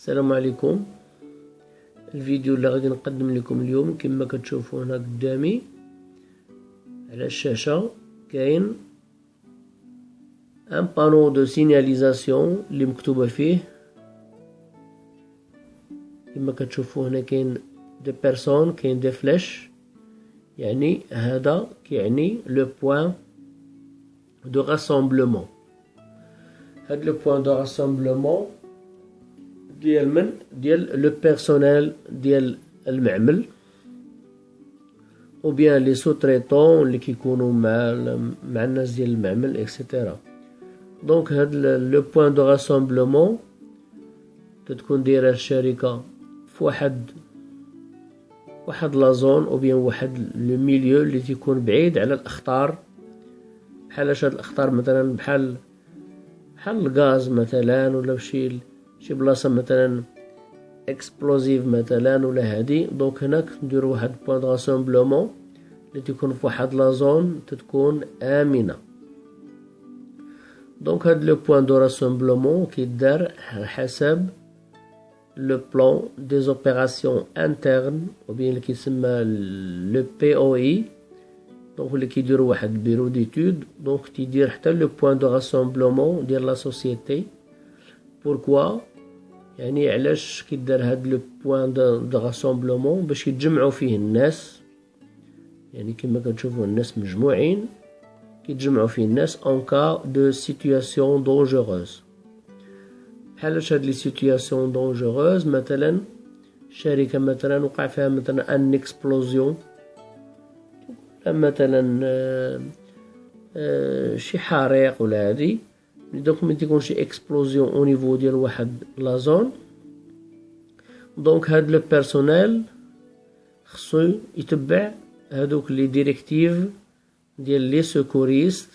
السلام عليكم. الفيديو اللي غادي نقدم لكم اليوم كما كتشوفوا هنا قدامي على الشاشة كاين ان بانو دو سينياليزاسيون اللي مكتوبة فيه كما كتشوفوا هنا كاين دي بيرسون، كاين دي فلاش، يعني هذا كيعني لو بوين دو راسومبلومون. هاد لو بوين دو راسومبلومون ديال لو بيرسونيل ديال المعمل او بيان لي سو تريتون اللي كيكونوا مع الناس ديال المعمل اكسيتيرا. دونك هاد لو بوين دو راسومبلومون تتكون دايره الشركه في واحد لا زون او بيان واحد لو ميليو اللي تيكون بعيد على الاخطار. بحال هاد الاخطار مثلا بحال الغاز مثلا، ولا شي بلاصه مثلا اكسبلوزيف مثلا ولا هادي. دونك هناك نديرو واحد بوين دو راسومبلومون اللي تكون في واحد لا زون تتكون امنه. دونك هاد لو بوين دو راسومبلومون كيدار على حسب لو بلان دي زوبيراسيون انترن او بيان اللي كيسمى لو بي او اي. دونك اللي كيديروا واحد بيرو ديتود، دونك تيدير حتى لو بوين دو راسومبلومون ديال لا سوسيتي. بوركوا يعني علاش كيدار هاد لو بوين دو راسومبلومون؟ باش يتجمعوا فيه الناس، يعني كما كتشوفوا الناس مجموعين كيتجمعوا فيه الناس اون كا دو سيتوياسيون دونجوروز. بحالاش هاد لي سيتوياسيون دونجوروز؟ مثلا شركه مثلا وقع فيها مثلا ان اكسبلوزيون، مثلا شي حريق ولا هادي. دونك ملي تيكون شي اكسبلوزيون او نيفو ديال واحد لا زون، دونك هاد لو بيرسونيل خصو يتبع هادوك لي ديريكتيف ديال لي سيكوريست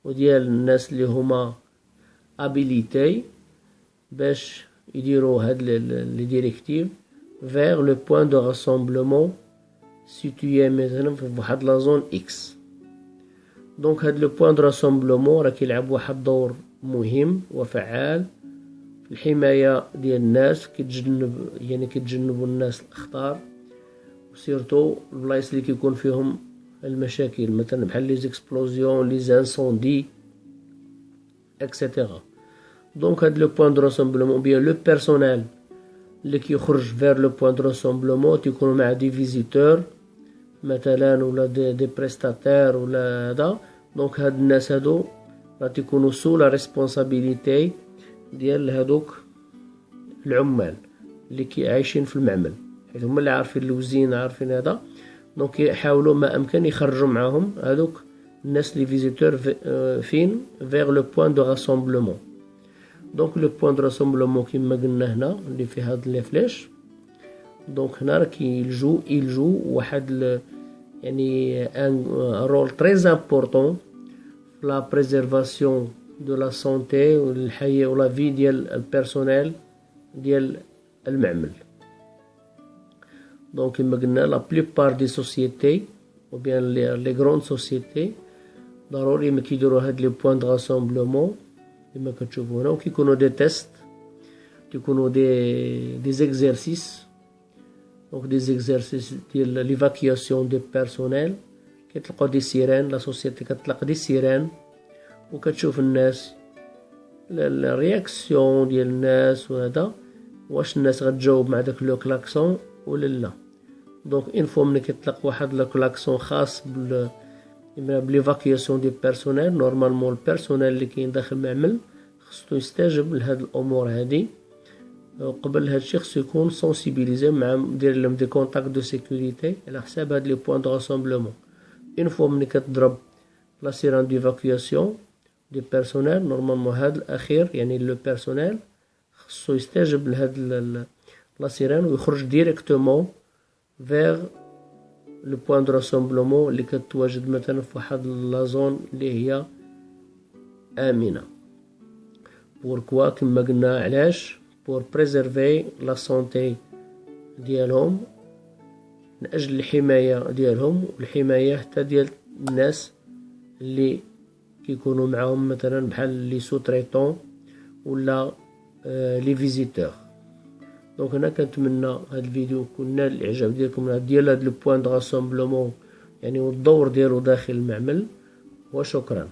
وديال الناس اللي هما ابيليتي باش يديروا هاد لي ديريكتيف vers le point de rassemblement situé مثلا في واحد لا زون اكس. دونك هاد لو بوين دو راسومبلومون راه كيلعب واحد الدور مهم وفعال في الحمايه ديال الناس، كيتجنبوا الناس الاخطار، وسيرتو البلايص اللي كيكون فيهم المشاكل مثلا بحال لي زيكسبلوزيون، لي زانسوندي اكسيتيرا. دونك هاد لو بوين دو راسومبلومون بيان لو بيرسونيل اللي كيخرج فير لو بوين دو راسومبلومون تيكونوا مع دي فيزيتور مثلا ولا دي بريستاتير ولا هذا. دونك هاد الناس هادو راه تيكونوا سو لا ريسبونسابيلتي ديال هادوك العمال اللي عايشين في المعمل، حيت هما اللي عارفين الوزين عارفين هذا. دونك يحاولوا ما امكن يخرجوا معاهم هادوك الناس لي فيزيتور فين فيغ لو بوين دو راسومبلومون. دونك لو بوين دو راسومبلومون كيما قلنا هنا اللي فيه هاد لي فلاش، دونك هنا راه كيلجو واحد يعني ان رول تري امبورطون في لا بريزيرفاسيون دو لا سونتي والحياه ولا في ديال البيرسونيل ديال المعمل. دونك كما قلنا لا بليبار دي سوسيتي او بيان لي غروند سوسيتي ضروري ما كيديروا هاد لي بوين دو راسومبلومون كما كتشوفوا هنا، وكيكونوا دي تيست، كيكونوا دي زيكزارسيس. دونك دي زيكزارسيس ديال ليفاكياسيون دو بيرسونيل. كيطلقوا دي سيران، لا سوسيتي كتطلق دي سيران وكتشوف الناس الرياكسيون ديال الناس وهذا، واش الناس غتجاوب مع داك لو كلاكسون ولا لا. دونك ان فوا ملي كيطلق واحد لو كلاكسون خاص بليفاكياسيون دي بيرسونيل، نورمالمون البيرسونيل اللي كاين داخل المعمل خصو يستجب لهاد الامور هادي. وقبل هادشي خصو يكون سونسيبيليزي مع دير لهم دي كونتاكت دو سيكوريتي على حساب هاد لي بوين دو راسومبلومون. اون فوا ملي كتضرب لا سيران ديفاكياسيون دي بيرسونيل، نورمالمون هاد الاخير يعني لو بيرسونيل خصو يستجب لهاد لا سيران ويخرج ديريكتومون فيغ لو بوين دو راسومبلومون اللي كتواجد مثلا في واحد لا زون اللي هي امنه. بوركوا كما قلنا علاش؟ بور بريزيرفي لا سونتي ديالهم، من اجل الحمايه ديالهم والحمايه حتى ديال الناس اللي كيكونوا معاهم مثلا بحال لي سو تريتون ولا لي فيزيتور. دونك هنا كنتمنى هاد الفيديو يكون نال الاعجاب ديالكم ديال هاد لو بوين دو راسومبلومون يعني والدور ديالو داخل المعمل، وشكرا.